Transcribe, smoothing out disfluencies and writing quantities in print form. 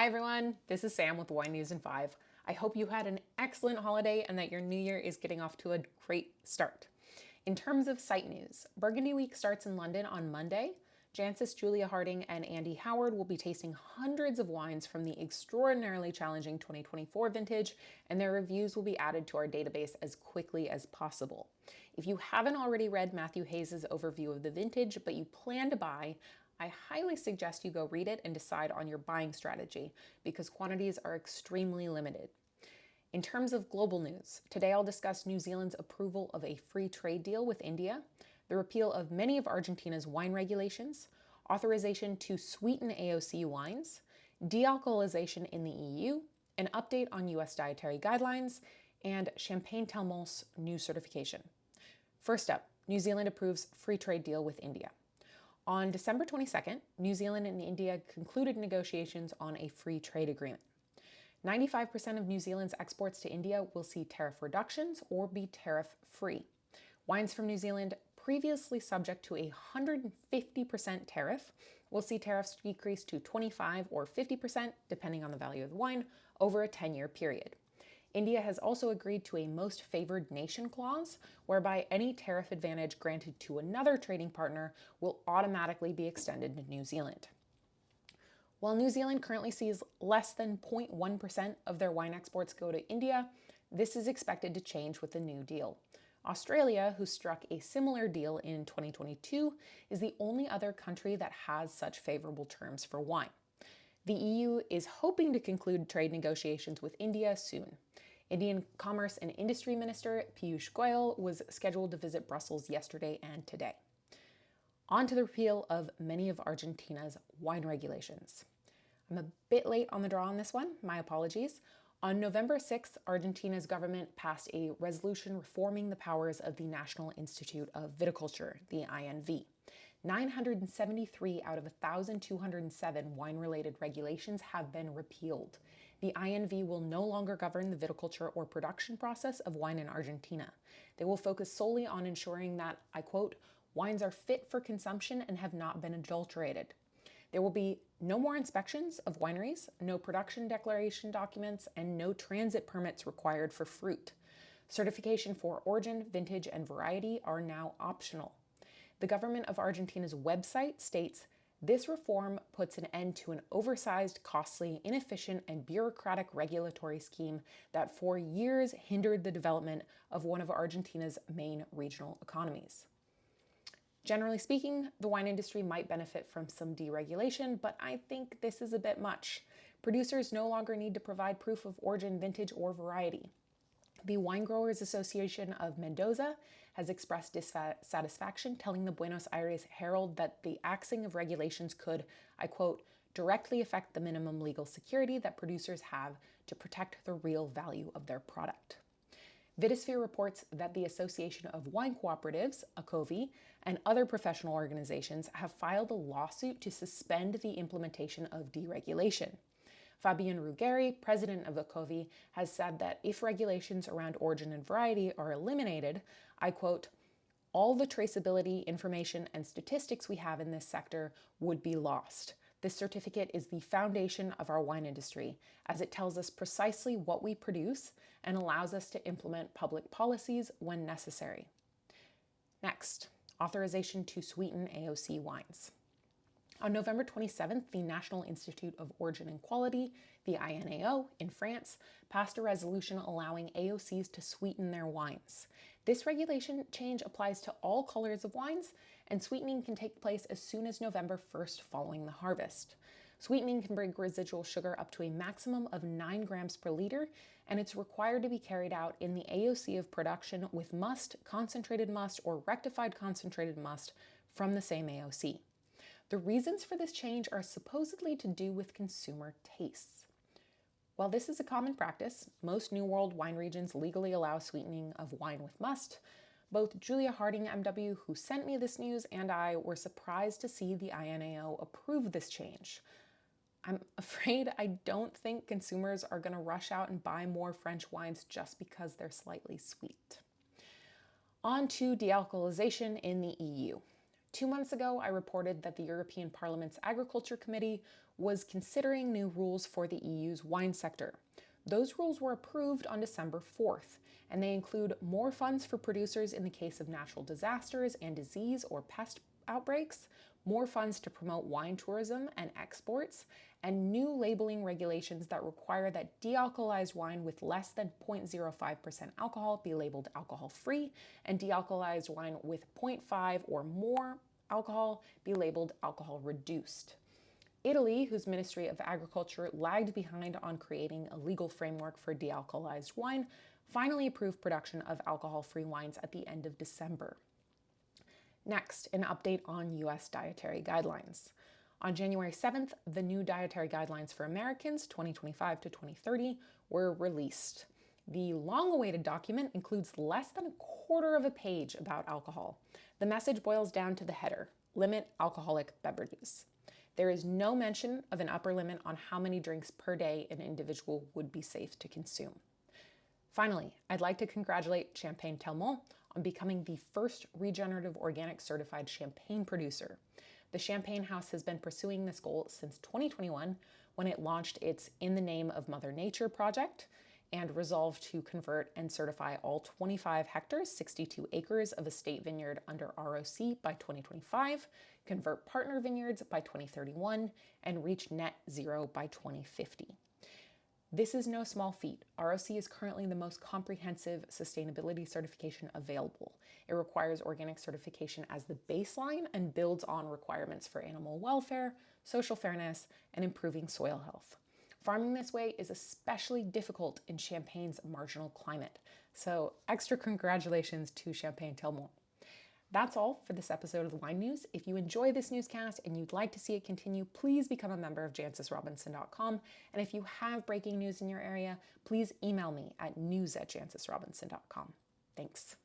Hi everyone, this is Sam with Wine News in 5. I hope you had an excellent holiday and that your new year is getting off to a great start. In terms of site news, Burgundy Week starts in London on Monday. Jancis, Julia Harding, and Andy Howard will be tasting hundreds of wines from the extraordinarily challenging 2024 vintage, and their reviews will be added to our database as quickly as possible. If you haven't already read Matthew Hayes' overview of the vintage, but you plan to buy, I highly suggest you go read it and decide on your buying strategy because quantities are extremely limited. In terms of global news, today I'll discuss New Zealand's approval of a free trade deal with India, the repeal of many of Argentina's wine regulations, authorization to sweeten AOC wines, de-alcoholisation in the EU, an update on US dietary guidelines, and Champagne Telmont's new certification. First up, New Zealand approves free trade deal with India. On December 22nd, New Zealand and India concluded negotiations on a free trade agreement. 95% of New Zealand's exports to India will see tariff reductions or be tariff-free. Wines from New Zealand, previously subject to a 150% tariff, will see tariffs decrease to 25 or 50%, depending on the value of the wine, over a 10-year period. India has also agreed to a most favored nation clause, whereby any tariff advantage granted to another trading partner will automatically be extended to New Zealand. While New Zealand currently sees less than 0.1% of their wine exports go to India, this is expected to change with the new deal. Australia, who struck a similar deal in 2022, is the only other country that has such favorable terms for wine. The EU is hoping to conclude trade negotiations with India soon. Indian Commerce and Industry Minister Piyush Goyal was scheduled to visit Brussels yesterday and today. On to the repeal of many of Argentina's wine regulations. I'm a bit late on the draw on this one, my apologies. On November 6th, Argentina's government passed a resolution reforming the powers of the National Institute of Viticulture, the INV. 973 out of 1,207 wine-related regulations have been repealed. The INV will no longer govern the viticulture or production process of wine in Argentina. They will focus solely on ensuring that, I quote, wines are fit for consumption and have not been adulterated. There will be no more inspections of wineries, no production declaration documents, and no transit permits required for fruit. Certification for origin, vintage, and variety are now optional. The government of Argentina's website states, "This reform puts an end to an oversized, costly, inefficient, and bureaucratic regulatory scheme that for years hindered the development of one of Argentina's main regional economies." Generally speaking, the wine industry might benefit from some deregulation, but I think this is a bit much. Producers no longer need to provide proof of origin, vintage, or variety. The Wine Growers Association of Mendoza has expressed dissatisfaction, telling the Buenos Aires Herald that the axing of regulations could, I quote, directly affect the minimum legal security that producers have to protect the real value of their product. Vitisphere reports that the Association of Wine Cooperatives, ACOVI, and other professional organizations have filed a lawsuit to suspend the implementation of deregulation. Fabian Ruggeri, president of ACOVI, has said that if regulations around origin and variety are eliminated, I quote, all the traceability, information, and statistics we have in this sector would be lost. This certificate is the foundation of our wine industry, as it tells us precisely what we produce and allows us to implement public policies when necessary. Next, authorization to sweeten AOC wines. On November 27th, the National Institute of Origin and Quality, the INAO, in France, passed a resolution allowing AOCs to sweeten their wines. This regulation change applies to all colors of wines, and sweetening can take place as soon as November 1st following the harvest. Sweetening can bring residual sugar up to a maximum of 9 grams per liter, and it's required to be carried out in the AOC of production with must, concentrated must, or rectified concentrated must from the same AOC. The reasons for this change are supposedly to do with consumer tastes. While this is a common practice, most New World wine regions legally allow sweetening of wine with must. Both Julia Harding, MW, who sent me this news, and I were surprised to see the INAO approve this change. I'm afraid I don't think consumers are going to rush out and buy more French wines just because they're slightly sweet. On to de-alcoholization in the EU. 2 months ago, I reported that the European Parliament's Agriculture Committee was considering new rules for the EU's wine sector. Those rules were approved on December 4th, and they include more funds for producers in the case of natural disasters and disease or pest outbreaks, more funds to promote wine tourism and exports, and new labeling regulations that require that de-alcoholized wine with less than 0.05% alcohol be labeled alcohol-free, and de-alcoholized wine with 0.5 or more alcohol be labeled alcohol-reduced. Italy, whose Ministry of Agriculture lagged behind on creating a legal framework for de-alcoholized wine, finally approved production of alcohol-free wines at the end of December. Next, an update on U.S. dietary guidelines. On January 7th, the new Dietary Guidelines for Americans 2025 to 2030 were released. The long-awaited document includes less than a quarter of a page about alcohol. The message boils down to the header: limit alcoholic beverages. There is no mention of an upper limit on how many drinks per day an individual would be safe to consume. Finally, I'd like to congratulate Champagne Telmont on becoming the first regenerative organic certified champagne producer. The Champagne House has been pursuing this goal since 2021, when it launched its In the Name of Mother Nature project and resolved to convert and certify all 25 hectares, 62 acres of estate vineyard under ROC by 2025, convert partner vineyards by 2031, and reach net zero by 2050. This is no small feat. ROC is currently the most comprehensive sustainability certification available. It requires organic certification as the baseline and builds on requirements for animal welfare, social fairness, and improving soil health. Farming this way is especially difficult in Champagne's marginal climate. So extra congratulations to Champagne Telmont. That's all for this episode of the Wine News. If you enjoy this newscast and you'd like to see it continue, please become a member of jancesrobinson.com. And if you have breaking news in your area, please email me at news@jancesrobinson.com. Thanks.